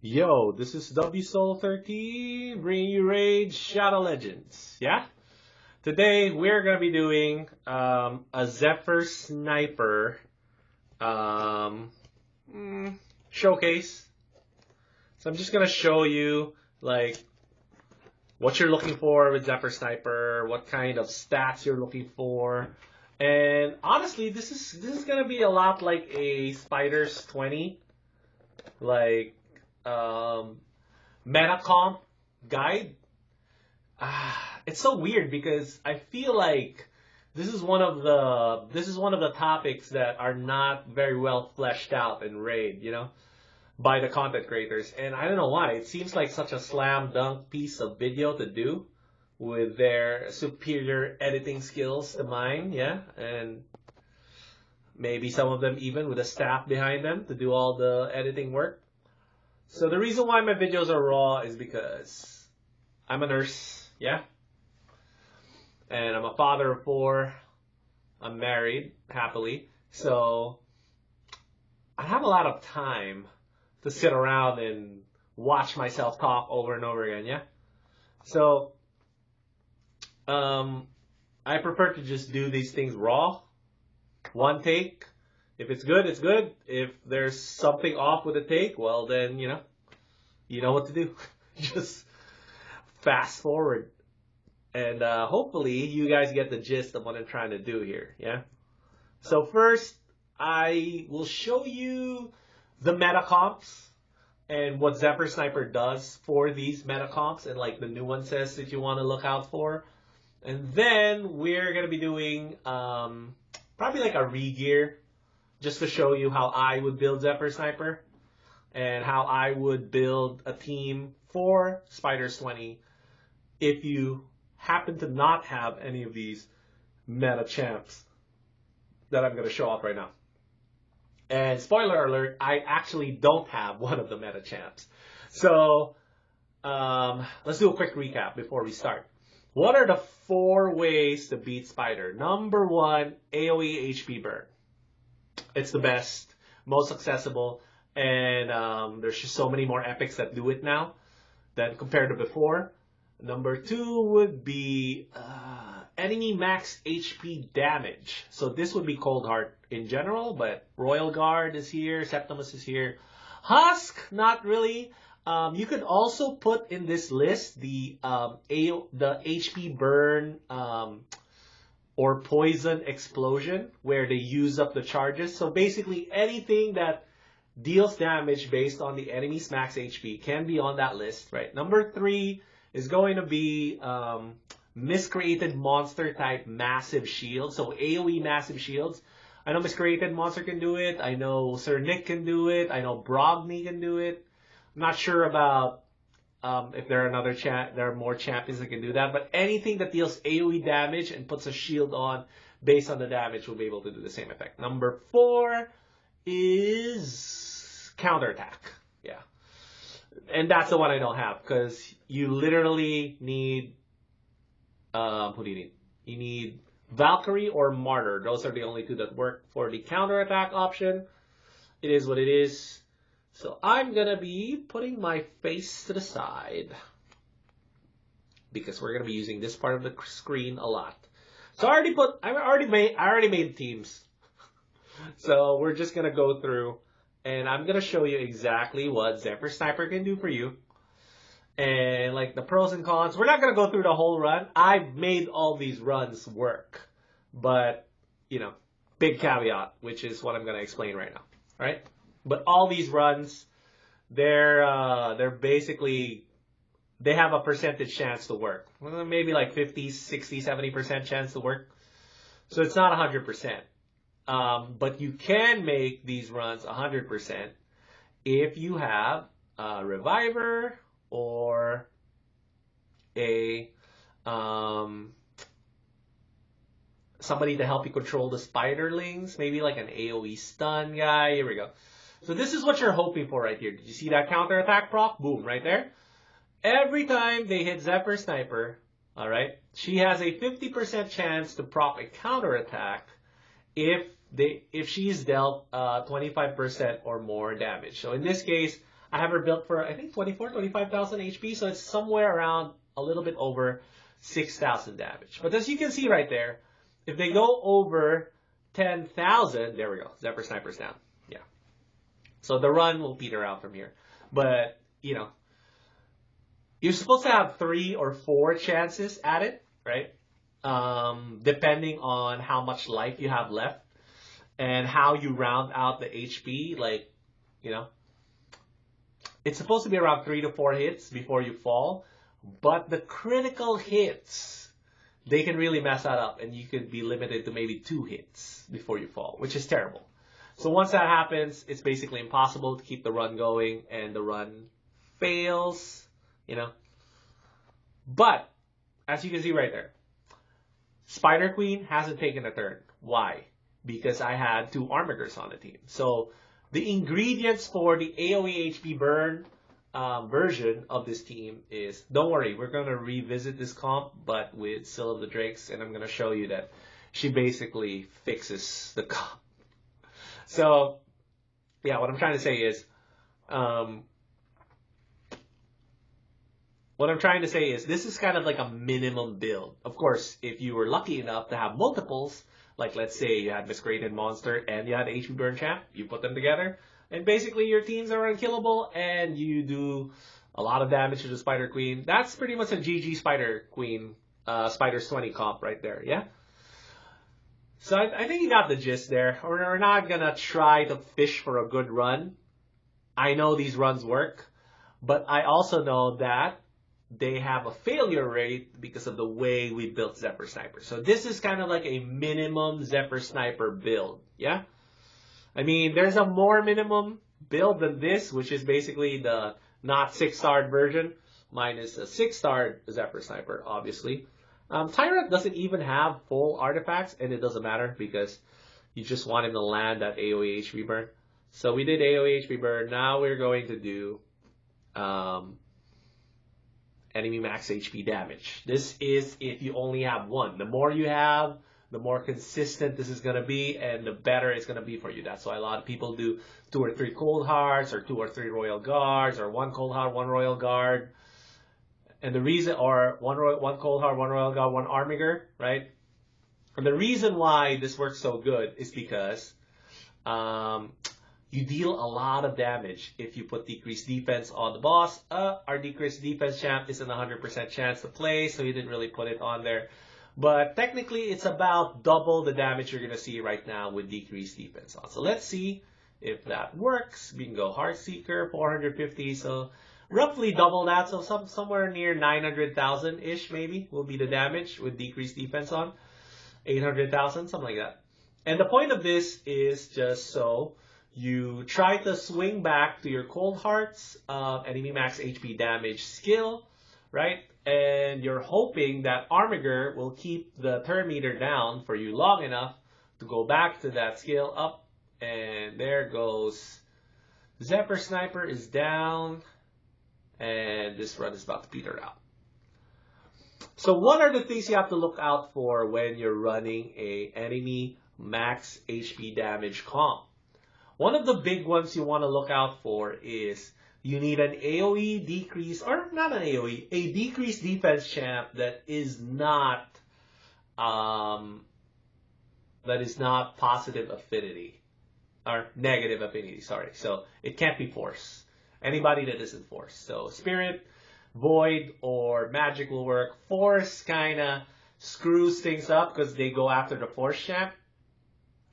Yo, this is WSoul13 bringing you Raid Shadow Legends. Yeah? Today we're gonna be doing a Zephyr Sniper showcase. So I'm just gonna show you like what you're looking for with Zephyr Sniper, what kind of stats you're looking for, and honestly, this is gonna be a lot like a Spiders 20, like meta comp guide. It's so weird because I feel like this is one of the topics that are not very well fleshed out in Raid, by the content creators. And I don't know why. It seems like such a slam dunk piece of video to do with their superior editing skills to mine, yeah? And maybe some of them even with a staff behind them to do all the editing work. So the reason why my videos are raw is because I'm a nurse, yeah? And I'm a father of 4. I'm married, happily. So I have a lot of time to sit around and watch myself talk over and over again, yeah? So I prefer to just do these things raw, one take. If it's good, it's good. If there's something off with the take, well then, you know what to do. Just fast forward. And hopefully you guys get the gist of what I'm trying to do here, yeah? So first, I will show you the meta comps and what Zephyr Sniper does for these meta comps and like the nuances that you want to look out for. And then we're going to be doing probably like a re-gear just to show you how I would build Zephyr Sniper and how I would build a team for Spiders 20 if you happen to not have any of these meta champs that I'm going to show off right now. And spoiler alert, I actually don't have one of the meta champs. So let's do a quick recap before we start. What are the 4 ways to beat Spider? Number 1, AoE HP burn. It's the best, most accessible, and there's just so many more epics that do it now than compared to before. Number 2 would be enemy max HP damage. So this would be Cold Heart in general, but Royal Guard is here, Septimus is here. Husk, not really. You could also put in this list the HP burn or poison explosion, where they use up the charges. So basically anything that deals damage based on the enemy's max HP can be on that list, right? Number 3 is going to be miscreated monster type massive shield. So AoE massive shields. I know miscreated monster can do it. I know Sir Nick can do it. I know Brogny can do it. I'm not sure about if there are more champions that can do that, but anything that deals AoE damage and puts a shield on based on the damage will be able to do the same effect. Number 4 is counterattack. Yeah. And that's the one I don't have, because you literally need, who do you need? You need Valkyrie or Martyr. Those are the only 2 that work for the counterattack option. It is what it is. So I'm going to be putting my face to the side because we're going to be using this part of the screen a lot. So I already made teams. So we're just going to go through and I'm going to show you exactly what Zephyr Sniper can do for you. And like the pros and cons. We're not going to go through the whole run. I've made all these runs work. But, big caveat, which is what I'm going to explain right now. Right? But all these runs, they're basically, they have a percentage chance to work. Maybe like 50, 60, 70% chance to work. So it's not 100%. But you can make these runs 100% if you have a Reviver or a somebody to help you control the spiderlings, maybe like an AoE stun guy. Here we go. So this is what you're hoping for right here. Did you see that counterattack proc? Boom, right there. Every time they hit Zephyr Sniper, all right, she has a 50% chance to proc a counterattack if she's dealt 25% or more damage. So in this case, I have her built for, I think, 25,000 HP, so it's somewhere around a little bit over 6,000 damage. But as you can see right there, if they go over 10,000, there we go, Zephyr Sniper's down. Yeah. So the run will peter out from here. But, you know, you're supposed to have 3 or 4 chances at it, right? Depending on how much life you have left and how you round out the HP. Like, you know, it's supposed to be around 3 to 4 hits before you fall. But the critical hits, they can really mess that up. And you could be limited to maybe 2 hits before you fall, which is terrible. So once that happens, it's basically impossible to keep the run going. And the run fails, you know. But, as you can see right there, Spider Queen hasn't taken a turn. Why? Because I had 2 Armigers on the team. So, the ingredients for the AoE HP burn version of this team is, don't worry, we're going to revisit this comp, but with Seal of the Drakes, and I'm going to show you that she basically fixes the comp. So, yeah, what I'm trying to say is, this is kind of like a minimum build. Of course, if you were lucky enough to have multiples, like let's say you had Miscreated Monster and you had HP Burn Champ, you put them together, and basically your teams are unkillable and you do a lot of damage to the Spider Queen. That's pretty much a GG Spider Queen, Spider's 20 comp right there, yeah? So I think you got the gist there. We're not going to try to fish for a good run. I know these runs work, but I also know that they have a failure rate because of the way we built Zephyr Sniper. So this is kind of like a minimum Zephyr Sniper build, yeah? I mean, there's a more minimum build than this, which is basically the not 6-starred version, minus a 6-starred Zephyr Sniper, obviously. Tyrant doesn't even have full artifacts, and it doesn't matter because you just want him to land that AoE HP burn. So we did AoE HP burn. Now we're going to do enemy max HP damage. This is if you only have 1. The more you have, the more consistent this is going to be, and the better it's going to be for you. That's why a lot of people do 2 or 3 Cold Hearts, or 2 or 3 Royal Guards, or 1 Cold Heart, 1 Royal Guard. And the reason, or 1 Cold Heart, 1 Royal Guard, 1 Armiger, right? And the reason why this works so good is because you deal a lot of damage if you put decreased defense on the boss. Our decreased defense champ isn't 100% chance to play, so he didn't really put it on there. But technically, it's about double the damage you're going to see right now with decreased defense on. So let's see if that works. We can go Heartseeker, 450, so roughly double that. So somewhere near 900,000-ish maybe will be the damage with decreased defense on. 800,000, something like that. And the point of this is just so you try to swing back to your Cold Hearts enemy max HP damage skill, right? And you're hoping that Armiger will keep the turn meter down for you long enough to go back to that skill up. And there goes Zephyr Sniper is down. And this run is about to peter out. So what are the things you have to look out for when you're running a enemy max HP damage comp? One of the big ones you want to look out for is you need an AoE decrease, or not an AoE, a decreased defense champ that is not positive affinity, or negative affinity, sorry. So it can't be force. Anybody that isn't force. So Spirit, Void, or Magic will work. Force kind of screws things up because they go after the force champ.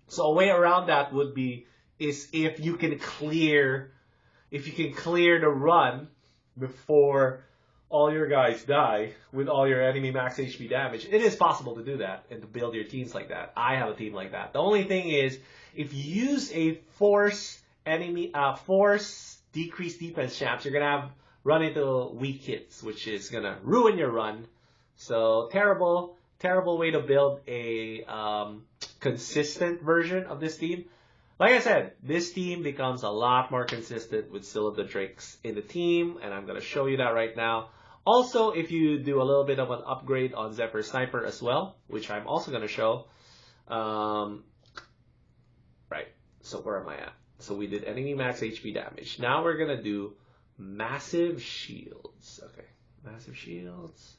So a way around that would be if you can clear the run before all your guys die with all your enemy max HP damage. It is possible to do that and to build your teams like that. I have a team like that. The only thing is, if you use a force decreased defense champs, you're gonna run into weak hits, which is gonna ruin your run. So terrible way to build a consistent version of this team. Like I said, this team becomes a lot more consistent with Seal of the Drakes in the team, and I'm going to show you that right now. Also, if you do a little bit of an upgrade on Zephyr Sniper as well, which I'm also going to show. Right, so where am I at? So we did enemy max HP damage. Now we're going to do Massive shields. Okay, massive shields.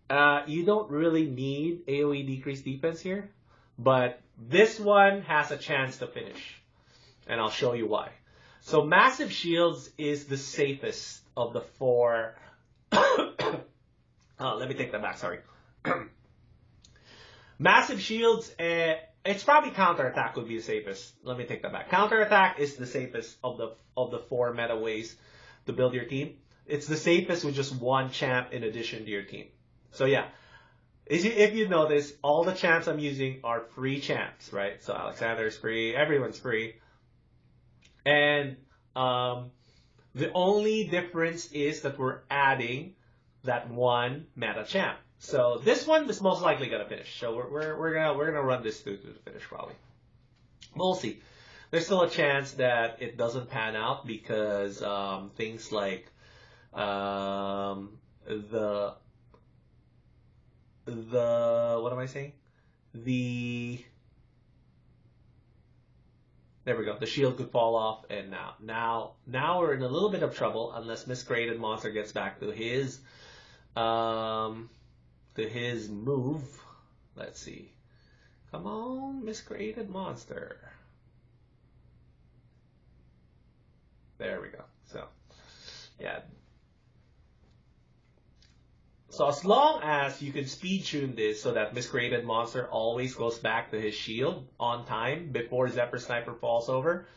You don't really need AoE decreased defense here, but this one has a chance to finish, and I'll show you why. So massive shields is the safest of the four. Let me take that back. Sorry. Massive shields. It's probably counterattack would be the safest. Let me take that back. Counterattack is the safest of the four meta ways to build your team. It's the safest with just one champ in addition to your team. So yeah, if you notice, all the champs I'm using are free champs, right? So Alexander's free, everyone's free. And the only difference is that we're adding that one meta champ. So this one is most likely gonna finish. So we're gonna run this through to the finish probably. We'll see. There's still a chance that it doesn't pan out because things like the what am I saying? There we go. The shield could fall off, and now we're in a little bit of trouble unless Miscreated Monster gets back to his move. Let's see. Come on, Miscreated Monster. There we go. So, yeah. So as long as you can speed tune this so that Miscreated Monster always goes back to his shield on time before Zephyr Sniper falls over,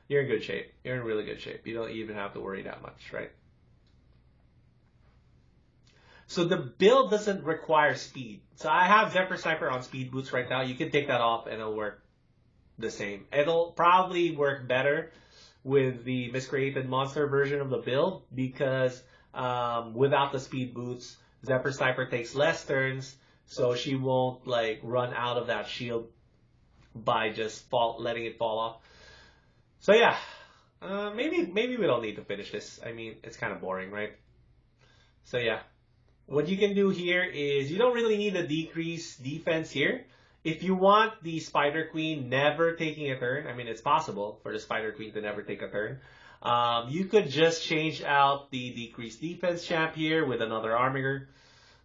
you're in good shape. You're in really good shape. You don't even have to worry that much, right? So the build doesn't require speed. So I have Zephyr Sniper on speed boots right now. You can take that off and it'll work the same. It'll probably work better with the Miscreated Monster version of the build because without the speed boots, Zephyr Sniper takes less turns, so she won't like run out of that shield by just letting it fall off. So yeah, maybe we don't need to finish this. I mean, it's kind of boring, right? So yeah, what you can do here is you don't really need a decreased defense here. If you want the Spider Queen never taking a turn, I mean, it's possible for the Spider Queen to never take a turn. You could just change out the decreased defense champ here with another armiger.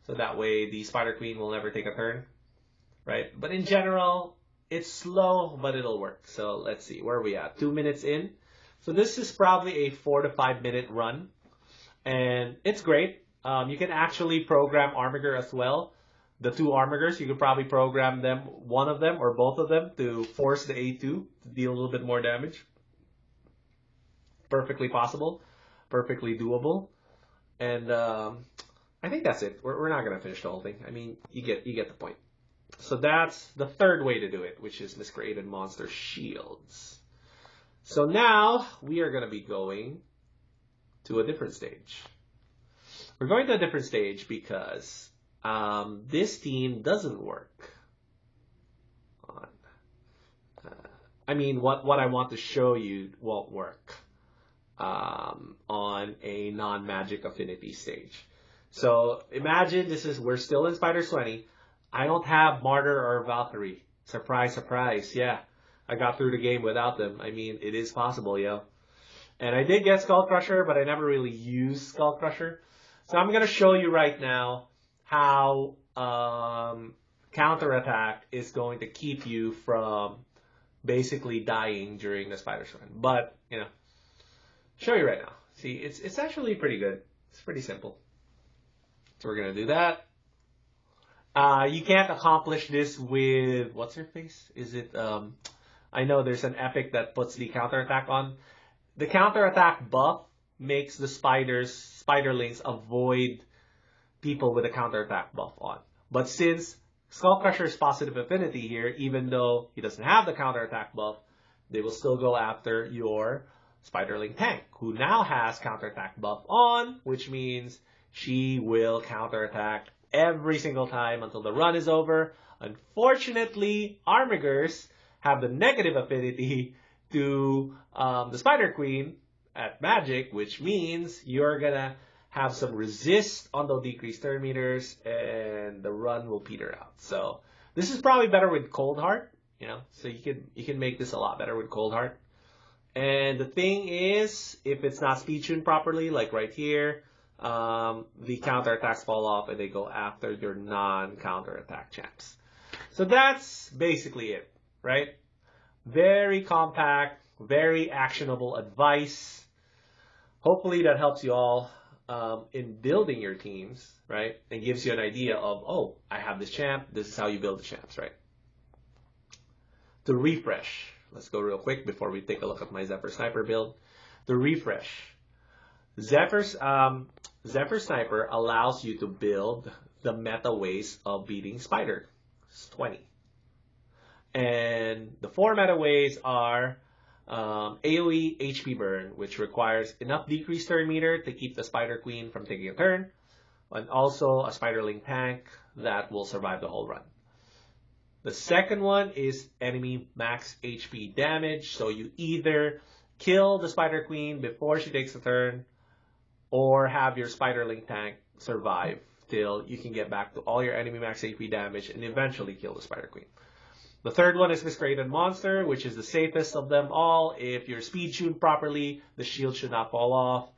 So that way the Spider Queen will never take a turn. Right? But in general, it's slow, but it'll work. So let's see. Where are we at? 2 minutes in. So this is probably a 4 to 5 minute run. And it's great. You can actually program armiger as well. The two armigers, you could probably program them, one of them or both of them, to force the A2 to deal a little bit more damage. Perfectly possible, perfectly doable, and I think that's it. We're not gonna finish the whole thing. I mean, you get the point. So that's the third way to do it, which is Miscreated Monster shields. So now we are gonna be going to a different stage. We're going to a different stage because this team doesn't work on. I mean, what I want to show you won't work on a non-magic affinity stage. So imagine we're still in Spider 20. I don't have Martyr or Valkyrie. Surprise, surprise. Yeah, I got through the game without them. I mean, it is possible, yo. And I did get Skull Crusher, but I never really used Skull Crusher. So I'm going to show you right now how counterattack is going to keep you from basically dying during the Spider Run. But, you know, show you right now. See, it's actually pretty good. It's pretty simple. So we're going to do that. You can't accomplish this with, what's her face? Is it, I know there's an epic that puts the counterattack on. The counterattack buff makes the spiderlings avoid people with a counterattack buff on. But since Skull Crusher's positive affinity here, even though he doesn't have the counterattack buff, they will still go after your Spiderling tank, who now has counterattack buff on, which means she will counterattack every single time until the run is over. Unfortunately, Armigers have the negative affinity to the Spider Queen at Magic, which means you're gonna have some resist on the decreased turn meters, and the run will peter out. So this is probably better with Cold Heart, you know. So you can make this a lot better with Cold Heart, And the thing is, if it's not speed tuned properly, like right here, the counterattacks fall off and they go after your non-counterattack champs. So that's basically it, right? Very compact, very actionable advice. Hopefully that helps you all in building your teams, right? And gives you an idea of, oh, I have this champ. This is how you build the champs, right? To refresh, let's go real quick before we take a look at my Zephyr Sniper build. The refresh. Zephyr Sniper allows you to build the meta ways of beating Spider. It's 20. And the 4 meta ways are AoE HP burn, which requires enough decreased turn meter to keep the Spider Queen from taking a turn, and also a Spiderling tank that will survive the whole run. The second one is enemy max HP damage, so you either kill the Spider Queen before she takes a turn, or have your Spiderling tank survive till you can get back to all your enemy max HP damage and eventually kill the Spider Queen. The third one is Miscreated Monster, which is the safest of them all. If you're speed tuned properly, the shield should not fall off,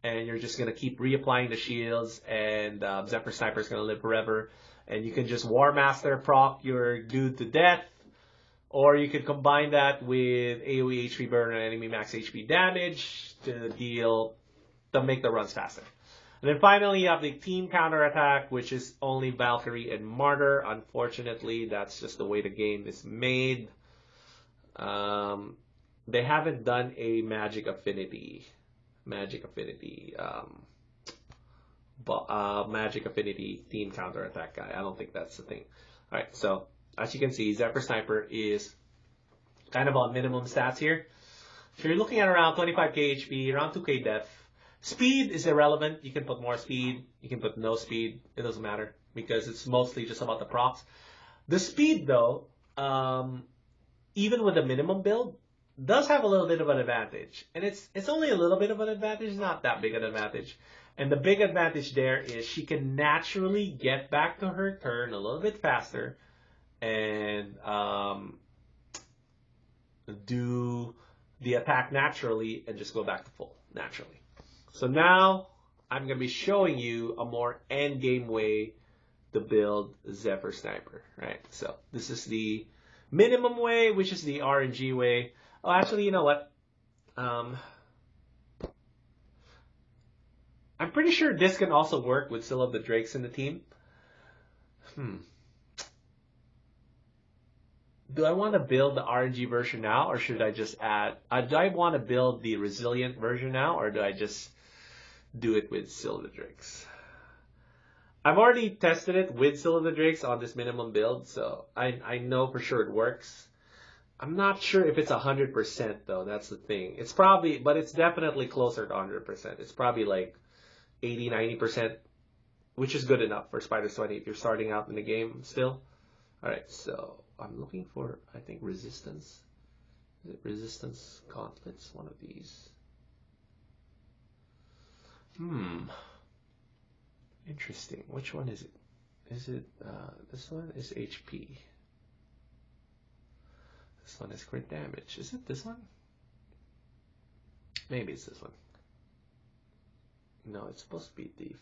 and you're just going to keep reapplying the shields, and Zephyr Sniper is going to live forever. And you can just War Master proc your dude to death, or you could combine that with AoE HP burn and enemy max HP damage to make the runs faster. And then finally, you have the team counterattack, which is only Valkyrie and Martyr. Unfortunately, that's just the way the game is made. They haven't done a Magic Affinity team counterattack guy. I don't think that's the thing. All right, so as you can see, Zephyr Sniper is kind of on minimum stats here. So you're looking at around 25k HP, around 2k def. Speed is irrelevant. You can put more speed. You can put no speed. It doesn't matter because it's mostly just about the procs. The speed, though, even with the minimum build, does have a little bit of an advantage. And it's only a little bit of an advantage. It's not that big an advantage. And the big advantage there is she can naturally get back to her turn a little bit faster and do the attack naturally and just go back to full naturally. So now I'm going to be showing you a more endgame way to build Zephyr Sniper, right? So this is the minimum way, which is the RNG way. Oh, actually, you know what? I'm pretty sure this can also work with still have the Drakes in the team. Do I want to build the RNG version now, or should I just add... do I want to build the Resilient version now, or do I just do it with still the Drakes? I've already tested it with still the Drakes on this minimum build, so I know for sure it works. I'm not sure if it's 100% though, that's the thing. It's probably, but it's definitely closer to 100%. It's probably like 80, 90%, which is good enough for Spider's 20 if you're starting out in the game still. Alright, so I'm looking for, I think, Resistance. Is it Resistance Gauntlets? One of these. Interesting. Which one is it? Is it, this one is HP. This one is crit damage. Is it this one? Maybe it's this one. No, it's supposed to be defense.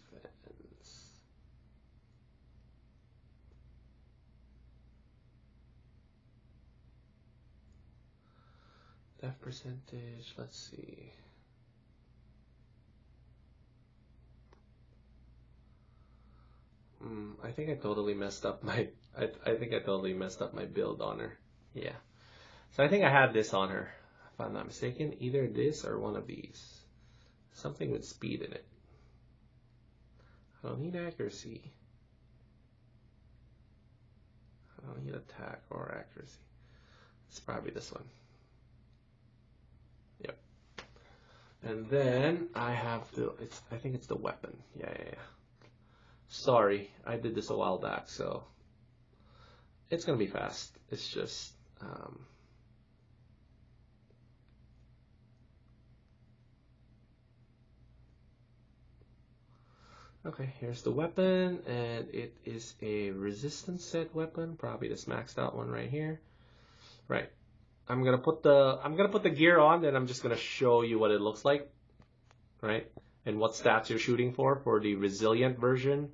Def percentage, let's see. I think I totally messed up my I think I totally messed up my build on her. Yeah. So I think I had this on her. If I'm not mistaken, either this or one of these. Something with speed in it. I don't need accuracy. I don't need attack or accuracy. It's probably this one. Yep. And then I have to, I think it's the weapon. Yeah. Sorry, I did this a while back, so it's gonna be fast. It's just okay, here's the weapon, and it is a resistance set weapon, probably this maxed out one right here. Right. I'm gonna put the gear on, and I'm just gonna show you what it looks like, right? And what stats you're shooting for the resilient version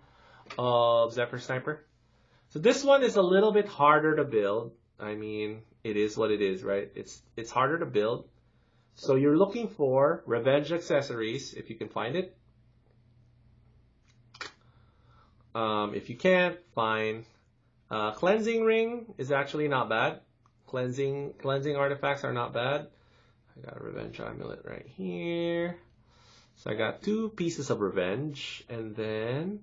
of Zephyr Sniper. So this one is a little bit harder to build. I mean, it is what it is, right? It's harder to build. So you're looking for revenge accessories if you can find it. If you can't, fine. Cleansing ring is actually not bad. Cleansing artifacts are not bad. I got a revenge amulet right here. So I got 2 pieces of revenge, and then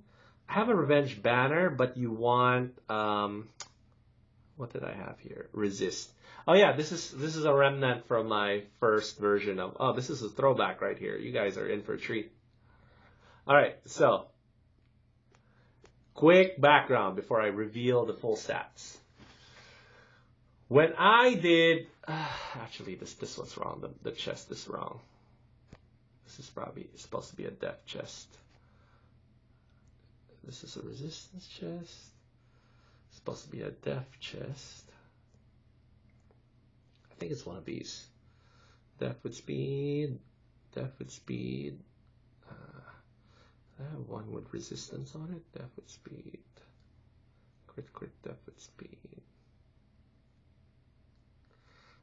I have a revenge banner, but you want what did I have here? Resist. Oh yeah, this is a remnant from my first version of. Oh, this is a throwback right here. You guys are in for a treat. All right, so quick background before I reveal the full stats. When I did, actually this one's wrong. The chest is wrong. This is probably supposed to be a death chest. This is a resistance chest. It's supposed to be a death chest. I think it's one of these. Death with speed. Death with speed. I have one with resistance on it. Death with speed. Crit, death with speed.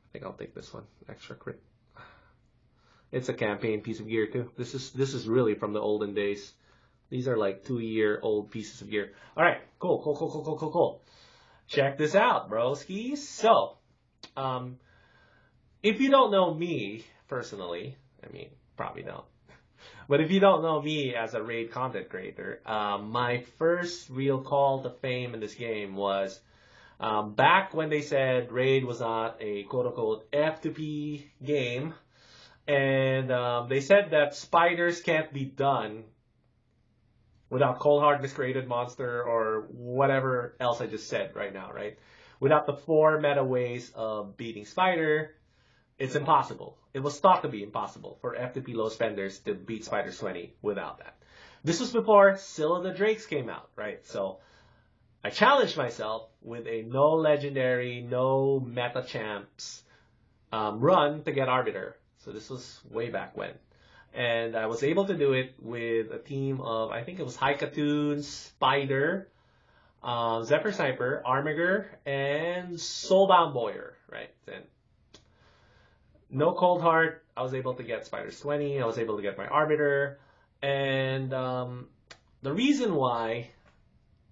I think I'll take this one. Extra crit. It's a campaign piece of gear too. This is really from the olden days. These are like 2-year-old pieces of gear. All right, cool. Check this out, broskies. So, if you don't know me personally, I mean, probably don't. But if you don't know me as a raid content creator, my first real call to fame in this game was back when they said raid was not a quote-unquote F2P game, and they said that spiders can't be done without Cold Heart, Miscreated Monster, or whatever else I just said right now, right? Without the 4 meta ways of beating Spider, it's impossible. It was thought to be impossible for F2P low spenders to beat Spider 20 without that. This was before Scylla the Drakes came out, right? So I challenged myself with a no legendary, no meta champs run to get Arbiter. So this was way back when. And I was able to do it with a team of, I think it was Haikatoon, Spider, Zephyr Sniper, Armiger, and Soulbound Boyer, right? And no Cold Heart, I was able to get Spider 20, I was able to get my Arbiter, and the reason why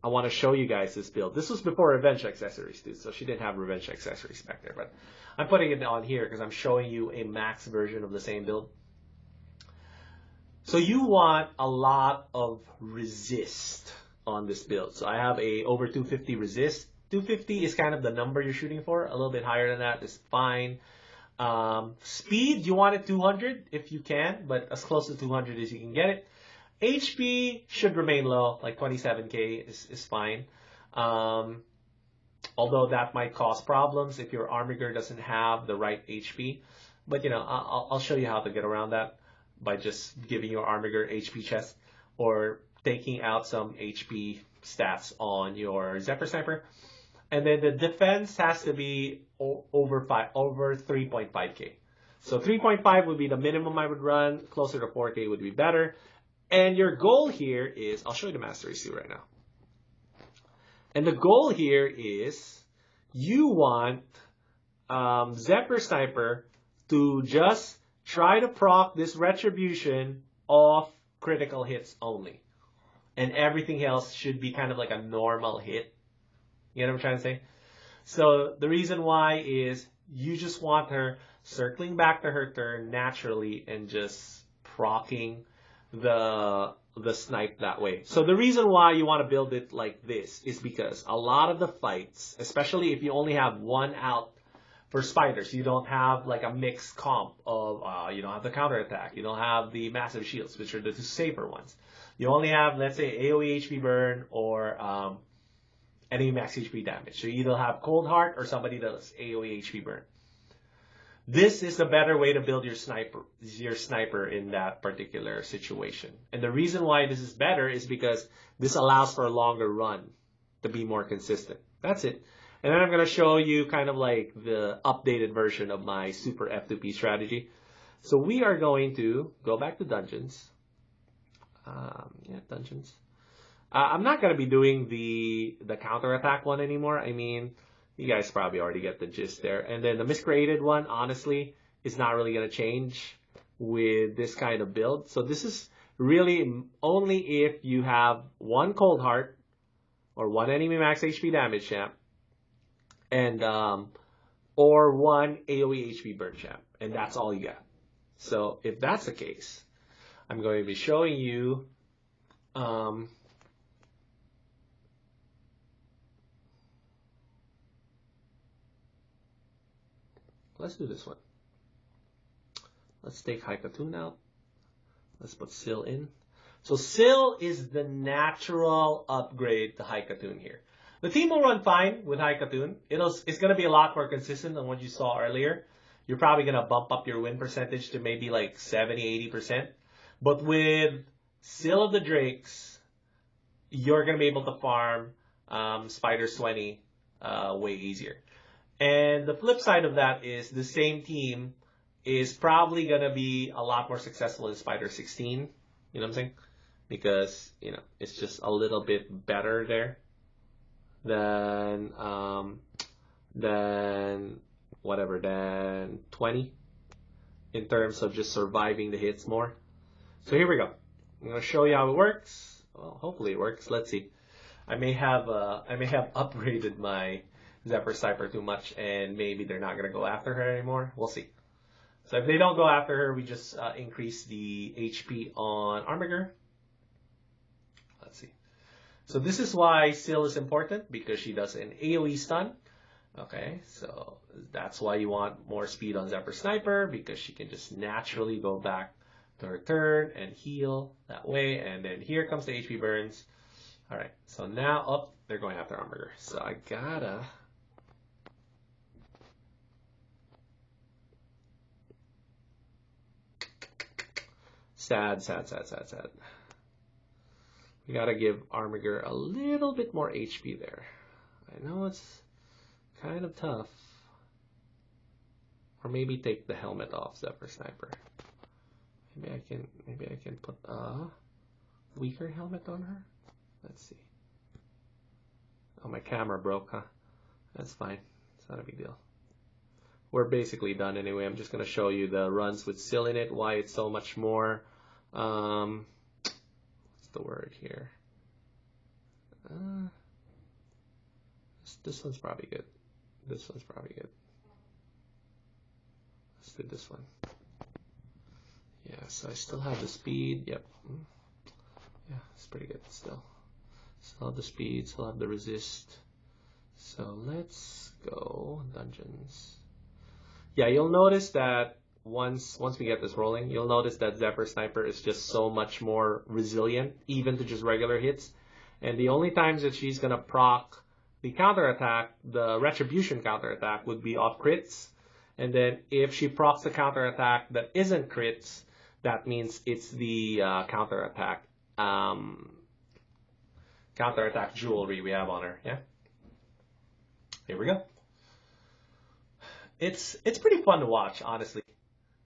I want to show you guys this build, this was before Revenge Accessories too, so she didn't have Revenge Accessories back there, but I'm putting it on here because I'm showing you a max version of the same build. So you want a lot of resist on this build. So I have a over 250 resist. 250 is kind of the number you're shooting for. A little bit higher than that is fine. Speed, you want it 200 if you can, but as close to 200 as you can get it. HP should remain low, like 27k is fine. Although that might cause problems if your Armiger doesn't have the right HP. But you know, I'll show you how to get around that by just giving your Armiger HP chest or taking out some HP stats on your Zephyr Sniper. And then the defense has to be over 3.5k. So 3.5 would be the minimum I would run. Closer to 4k would be better. And your goal here is, I'll show you the Mastery Suit right now. And the goal here is you want Zephyr Sniper to just try to proc this retribution off critical hits only. And everything else should be kind of like a normal hit. You know what I'm trying to say? So the reason why is you just want her circling back to her turn naturally and just proccing the snipe that way. So the reason why you want to build it like this is because a lot of the fights, especially if you only have one out for spiders, you don't have like a mixed comp of, you don't have the counterattack, you don't have the massive shields, which are the two safer ones. You only have, let's say, AoE HP burn or any max HP damage. So you either have Cold Heart or somebody that does AoE HP burn. This is the better way to build your sniper in that particular situation. And the reason why this is better is because this allows for a longer run to be more consistent. That's it. And then I'm going to show you kind of like the updated version of my super F2P strategy. So we are going to go back to dungeons. Dungeons. I'm not going to be doing the counterattack one anymore. I mean, you guys probably already get the gist there. And then the miscreated one, honestly, is not really going to change with this kind of build. So this is really only if you have one cold heart or one enemy max HP damage champ and or one AoE HP burn champ, and that's all you got. So if that's the case, I'm going to be showing you let's do this one. Let's take Haikatun out. Let's put Syl in. So Syl is the natural upgrade to Haikatun here. The team will run fine with Haikatun. It's going to be a lot more consistent than what you saw earlier. You're probably going to bump up your win percentage to maybe like 70, 80%. But with Syl of the Drakes, you're going to be able to farm Spider's 20 way easier. And the flip side of that is the same team is probably going to be a lot more successful in Spider 16. You know what I'm saying? Because, you know, it's just a little bit better there than 20 in terms of just surviving the hits more. So here we go. I'm going to show you how it works. Well, hopefully it works. Let's see. I may have upgraded my Zephyr Sniper too much, and maybe they're not going to go after her anymore. We'll see. So if they don't go after her, we just increase the HP on Armiger. Let's see. So this is why Syl is important, because she does an AoE stun. Okay, so that's why you want more speed on Zephyr Sniper, because she can just naturally go back to her turn and heal that way. And then here comes the HP burns. All right, so now, they're going after Armiger. So I gotta... Sad. We gotta give Armiger a little bit more HP there. I know it's kind of tough. Or maybe take the helmet off Zephyr Sniper. Maybe I can put a weaker helmet on her. Let's see. Oh, my camera broke, huh? That's fine. It's not a big deal. We're basically done anyway. I'm just gonna show you the runs with Syl in it, why it's so much more what's the word here? This one's probably good. This one's probably good. Let's do this one. Yeah, so I still have the speed. Yep. Yeah, it's pretty good still. Still have the speed, still have the resist. So let's go dungeons. Yeah, you'll notice that once we get this rolling, you'll notice that Zephyr Sniper is just so much more resilient, even to just regular hits. And the only times that she's going to proc the counterattack, the Retribution counterattack, would be off crits. And then if she procs the counterattack that isn't crits, that means it's the counterattack jewelry we have on her. Yeah. Here we go. It's pretty fun to watch, honestly,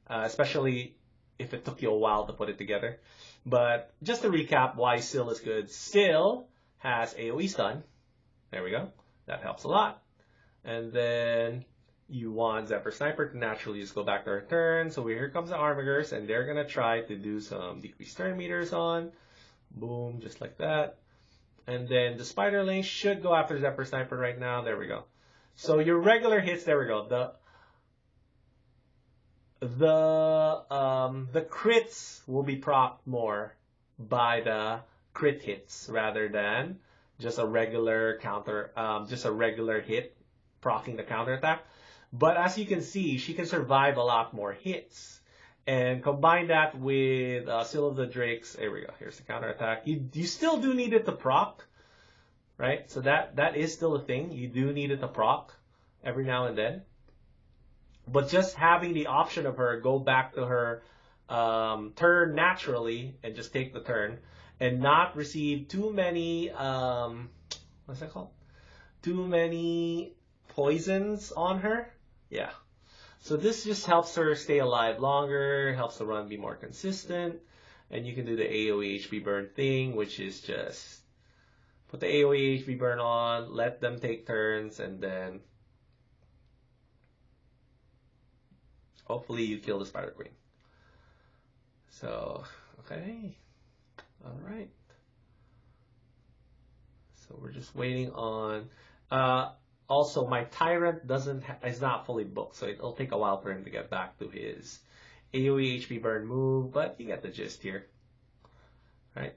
especially if it took you a while to put it together. But just to recap why Syl is good. Syl has AoE stun. There we go. That helps a lot. And then you want Zephyr Sniper to naturally just go back to her turn. So here comes the Armigers, and they're going to try to do some decreased turn meters on. Boom, just like that. And then the Spiderling should go after Zephyr Sniper right now. There we go. So your regular hits, there we go. The crits will be procced more by the crit hits rather than just a regular hit proccing the counterattack. But as you can see, she can survive a lot more hits. And combine that with Syl of the Drakes. There we go. Here's the counterattack. You still do need it to proc, right? So that is still a thing. You do need it to proc every now and then. But just having the option of her go back to her turn naturally and just take the turn and not receive too many what's that called? Too many poisons on her. Yeah. So this just helps her stay alive longer, helps the run be more consistent, and you can do the AoE HP burn thing, which is just put the AoE HP burn on, let them take turns, and then hopefully you kill the Spider Queen. So, okay. Alright. So we're just waiting on... also, my Tyrant is not fully booked, so it'll take a while for him to get back to his AoE HP burn move, but you get the gist here. Right?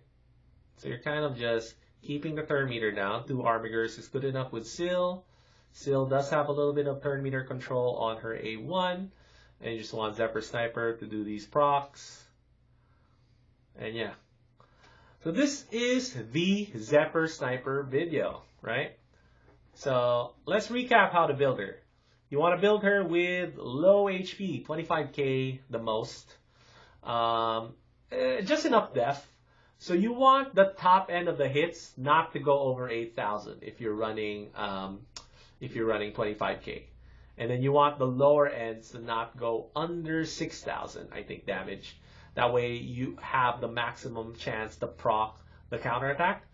So you're kind of just keeping the turn meter down. 2 Armigers is good enough with Syl. Syl does have a little bit of turn meter control on her A1, and you just want Zephyr Sniper to do these procs. And yeah. So this is the Zephyr Sniper video, right? So let's recap how to build her. You want to build her with low HP, 25k the most. Just enough def. So you want the top end of the hits not to go over 8,000 if you're running 25k. And then you want the lower ends to not go under 6,000, I think, damage. That way you have the maximum chance to proc the counterattack.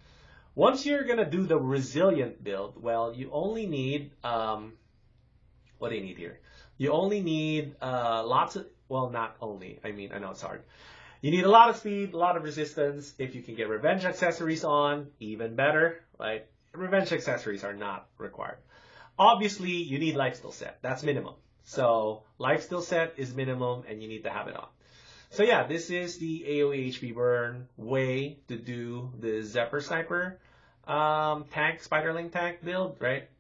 Once you're going to do the resilient build, well, you only need, what do you need here? You only need lots of, well, not only, I mean, I know it's hard. You need a lot of speed, a lot of resistance. If you can get revenge accessories on, even better, right? Revenge accessories are not required. Obviously, you need lifesteal set. That's minimum. So lifesteal set is minimum, and you need to have it on. So yeah, this is the AoE HP burn way to do the Zephyr Sniper Spiderling tank build, right?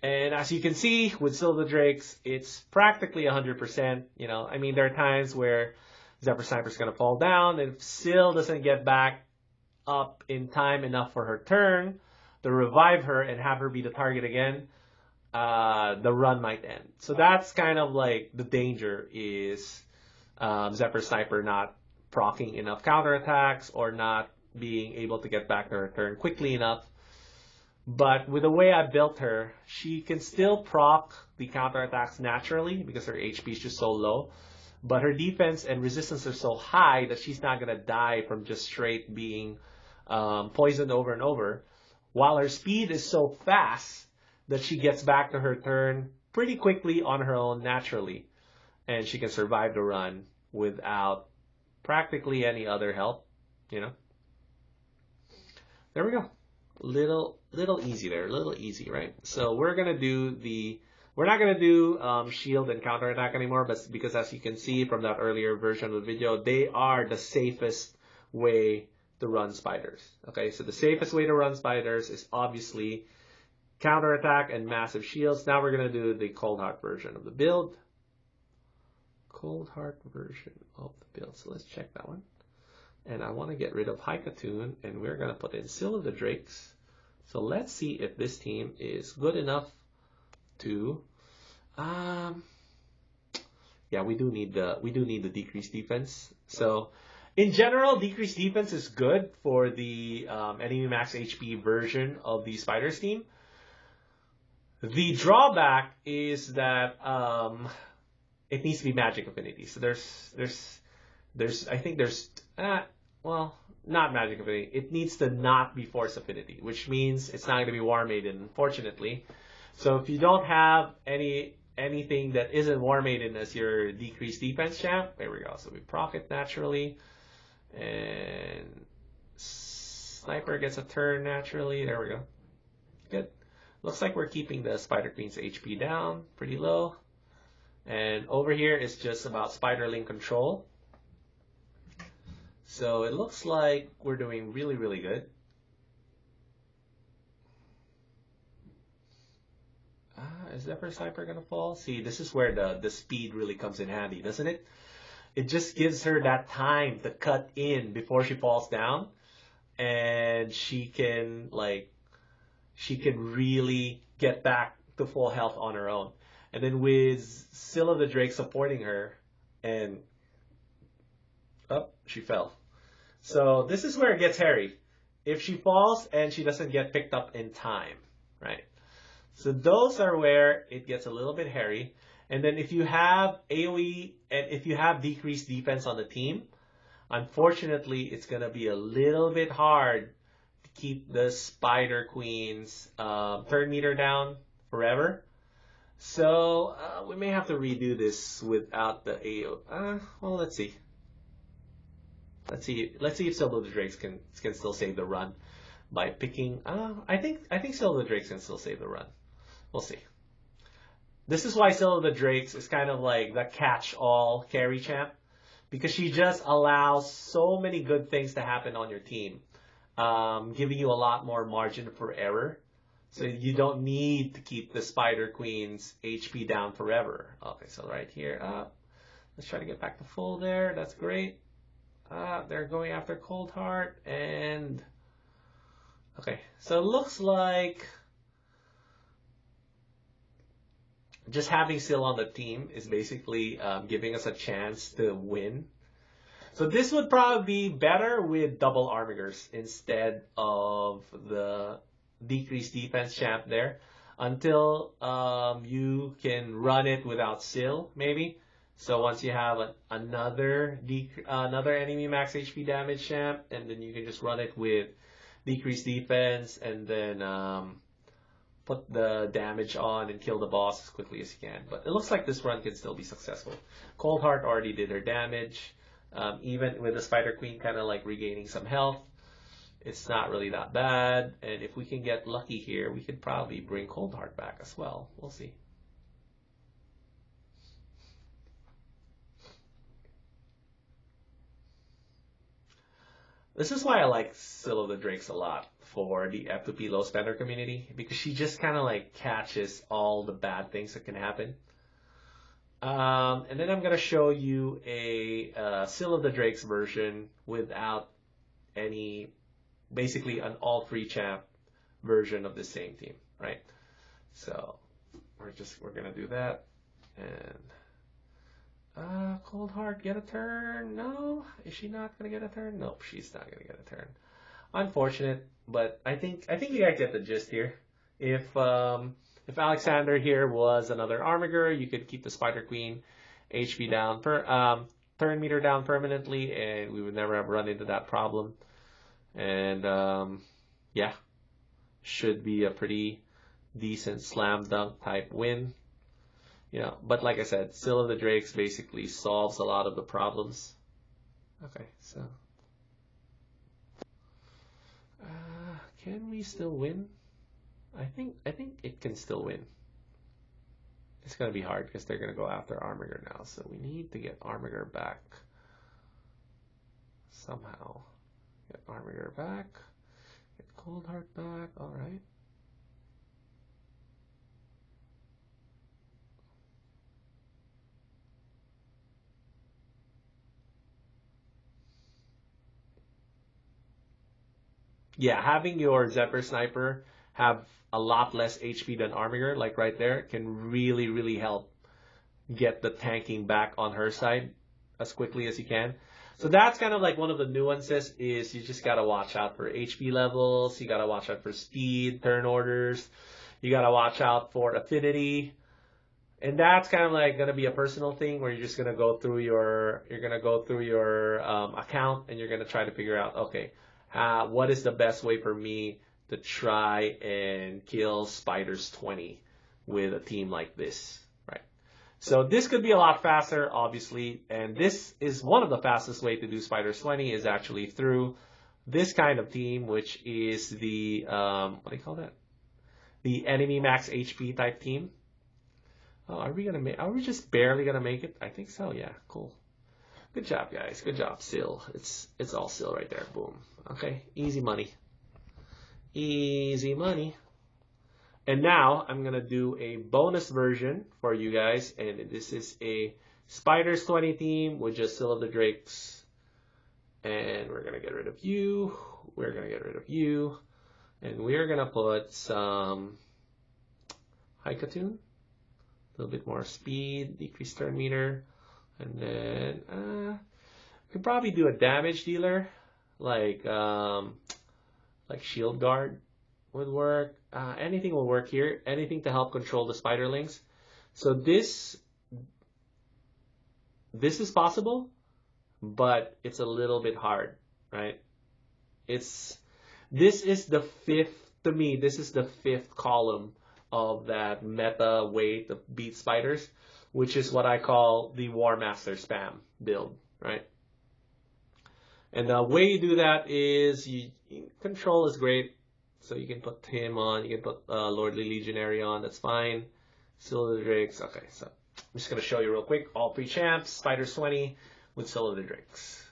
And as you can see with Silver Drakes, it's practically 100%. You know, I mean, there are times where Zephyr Sniper is going to fall down, and if Syl doesn't get back up in time enough for her turn to revive her and have her be the target again, the run might end. So that's kind of like the danger is Zephyr Sniper not proccing enough counterattacks or not being able to get back to her turn quickly enough. But with the way I built her, she can still proc the counterattacks naturally because her HP is just so low. But her defense and resistance are so high that she's not going to die from just straight being poisoned over and over. While her speed is so fast that she gets back to her turn pretty quickly on her own naturally. And she can survive the run without practically any other help, you know. There we go. Little easy there, little easy, right? So we're gonna do we're not gonna do shield and counterattack anymore, but because as you can see from that earlier version of the video, they are the safest way to run spiders. Okay, so the safest way to run spiders is obviously counterattack and massive shields. Now we're gonna do the Cold Heart version of the build. Cold Heart version of the build. So let's check that one. And I want to get rid of Haikatoon, and we're going to put in Syl of the Drakes. So let's see if this team is good enough to yeah, we do need the decreased defense. So in general, decreased defense is good for the enemy max HP version of the Spiders team. The drawback is that it needs to be magic affinity. So I think there's well, not magic affinity. It needs to not be force affinity, which means it's not going to be War Maiden, unfortunately. So if you don't have anything that isn't War Maiden as your decreased defense champ, there we go. So we proc it naturally, and Sniper gets a turn naturally. There we go. Good. Looks like we're keeping the Spider Queen's HP down pretty low. And over here is just about Spiderling control. So it looks like we're doing really, really good. Is Zephyr Sniper going to fall? See, this is where the speed really comes in handy, doesn't it? It just gives her that time to cut in before she falls down. And she can really get back to full health on her own. And then with Syl of the Drake supporting her, and she fell. So this is where it gets hairy. If she falls and she doesn't get picked up in time, right? So those are where it gets a little bit hairy. And then if you have AoE and if you have decreased defense on the team, unfortunately, it's going to be a little bit hard to keep the Spider Queen's turn meter down forever. So we may have to redo this without the AoE. Well, let's see. Let's see if Solo the Drakes can still save the run by picking. I think Solo the Drakes can still save the run. We'll see. This is why Solo the Drakes is kind of like the catch-all carry champ, because she just allows so many good things to happen on your team, giving you a lot more margin for error. So you don't need to keep the Spider Queen's HP down forever. Okay, so right here, let's try to get back to full there. That's great. They're going after Cold Heart, and okay, so it looks like just having Syl on the team is basically giving us a chance to win. So this would probably be better with double Armigers instead of the decreased defense champ there, until you can run it without Syl, maybe. So once you have another enemy max HP damage champ, and then you can just run it with decreased defense, and then put the damage on and kill the boss as quickly as you can. But it looks like this run can still be successful. Cold Heart already did her damage. Even with the Spider Queen kind of like regaining some health, it's not really that bad. And if we can get lucky here, we could probably bring Cold Heart back as well. We'll see. This is why I like Syl of the Drakes a lot for the F2P low spender community, because she just kind of like catches all the bad things that can happen. And then I'm going to show you a Syl of the Drakes version without any, basically an all-free champ version of the same team, right? So we're going to do that. And Cold Heart, get a turn? No? Is she not going to get a turn? Nope, she's not going to get a turn. Unfortunate, but I think you guys get the gist here. If Alexander here was another Armiger, you could keep the Spider Queen HP down, turn meter down permanently, and we would never have run into that problem. And yeah, should be a pretty decent slam dunk type win. You know, but like I said, Syl of the Drakes basically solves a lot of the problems. Okay, so can we still win? I think it can still win. It's gonna be hard because they're gonna go after Armiger now, so we need to get Armiger back somehow. Get Armiger back. Get Cold Heart back. All right. Yeah, having your Zephyr Sniper have a lot less HP than Armiger, like right there, can really, really help get the tanking back on her side as quickly as you can. So that's kind of like one of the nuances, is you just got to watch out for HP levels, you got to watch out for speed, turn orders, you got to watch out for affinity. And that's kind of like going to be a personal thing where you're just going to go through your, account, and you're going to try to figure out, okay, what is the best way for me to try and kill Spiders 20 with a team like this, right? So this could be a lot faster, obviously, and this is one of the fastest way to do Spiders 20 is actually through this kind of team, which is the, what do you call that? The enemy max HP type team. Oh, are we just barely gonna make it? I think so, yeah, cool. Good job, guys. Good job, Syl. It's all Syl right there. Boom. Okay, easy money. Easy money. And now I'm gonna do a bonus version for you guys, and this is a Spiders 20 team with just Syl of the Drakes. And we're gonna get rid of you. We're gonna get rid of you, and we're gonna put some Haikatun. A little bit more speed, decrease turn meter. And then we could probably do a damage dealer, like Shield Guard. would work. Anything will work here. Anything to help control the spiderlings. So this is possible, but it's a little bit hard, right? This is the fifth, to me, this is the fifth column of that meta way to beat spiders, which is what I call the War Master spam build, right? And the way you do that is control is great. So you can put him on, you can put Lordly Legionary on, that's fine. Seal of the Drakes, okay, so I'm just going to show you real quick. All 3 champs, Spiders 20 with Seal of the Drakes.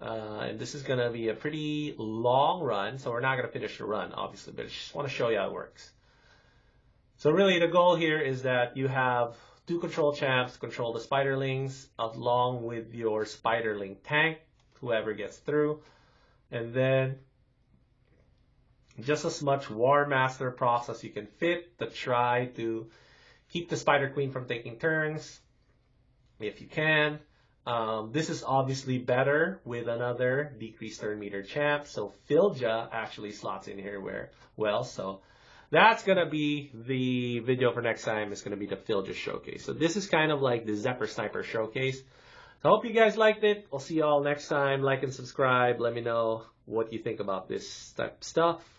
And this is going to be a pretty long run, so we're not going to finish the run, obviously, but I just want to show you how it works. So really the goal here is that you have 2 control champs to control the spiderlings along with your spiderling tank, whoever gets through, and then just as much War Master procs as you can fit to try to keep the Spider Queen from taking turns, if you can. This is obviously better with another decreased turn meter champ, so Filja actually slots in here well, so that's going to be the video for next time. It's going to be the Filja showcase. So this is kind of like the Zephyr Sniper showcase. So I hope you guys liked it. I'll see you all next time. Like and subscribe. Let me know what you think about this type of stuff.